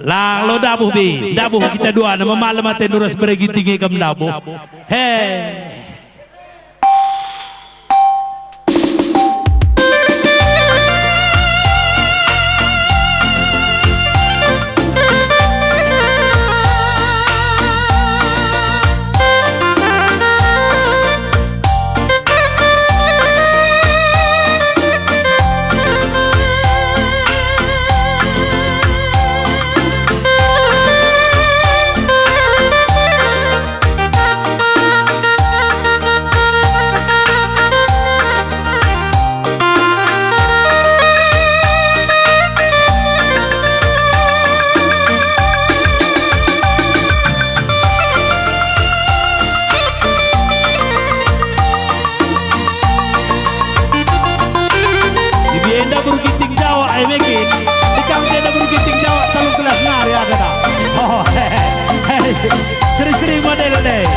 Lang lo dabuh bi, dabuh kita dua nama malam ate nuras beregi tinggi kam dabuh. Hei. Bergiting Jawa ay mekin ikang dia na bergiting Jawa talong kelas ngari ada dah. Oh seri-seri model deh.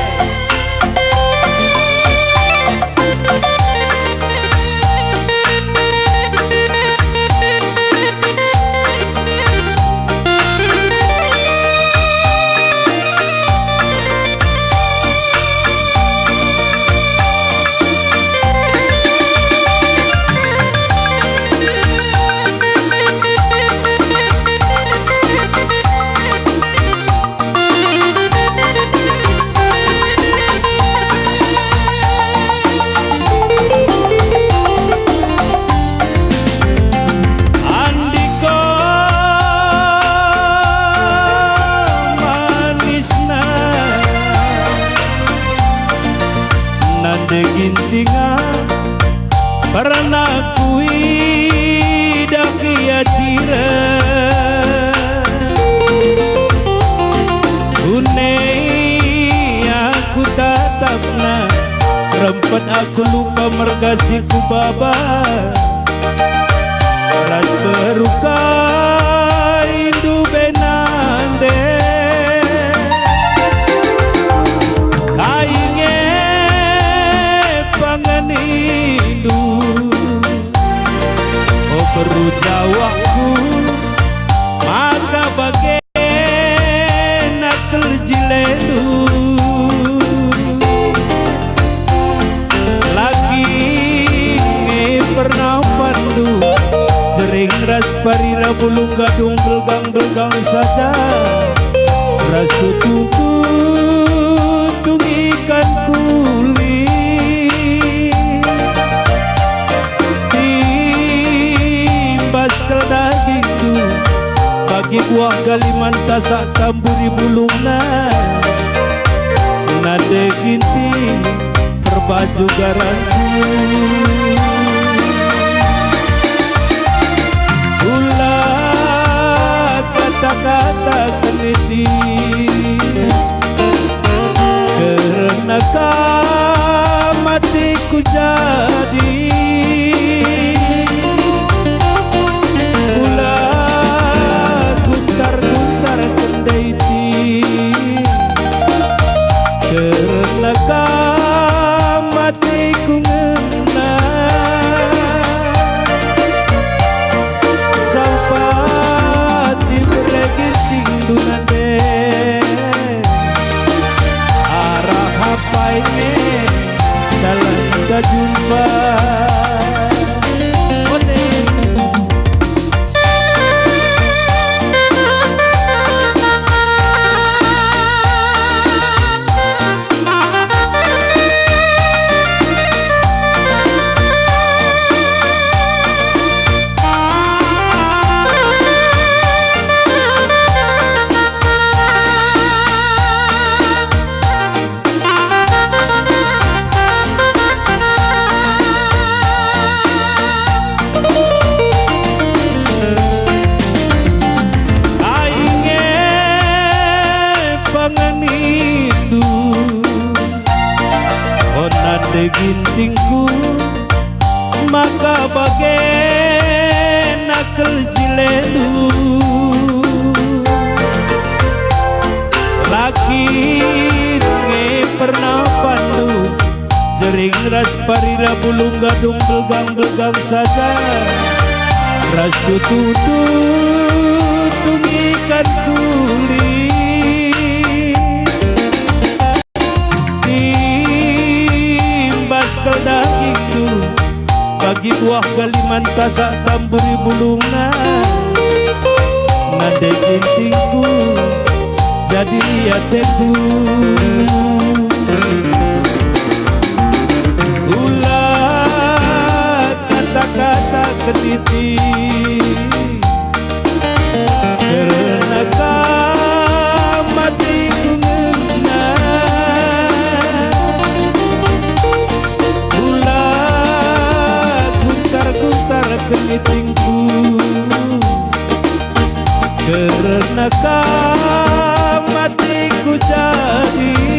Gintingan pernah kui dakia cira unei aku tatapna rempet aku lupa mergasiku baba ras beruka indu benande perlu jawabku maka bagai nakal jilelu lagi pernah pandu sering ras parira bulung gadung belgang saja ras tutuku tungikan kulit dagingku bagi buah galiman tasak tamburi bulungna nade ginting perbaju garanku ulah kata-kata keniti karena matiku jadi matiku ngena sampai diberi tingdunan deh arah apa ini dalam kejumpa gintingku maka bagai nakal jilelu laki pernah pandu jering ras parira bulung gadung belgang saja ras tututut tungikan kulit timbas kau dagingku bagi buah galiman kasak tamburi bulungan ngade gintingku jadi liateku ulat kata-kata ketiti karena kau matiku ngena ulat guntar-guntar kenitingku karena kau matiku jadi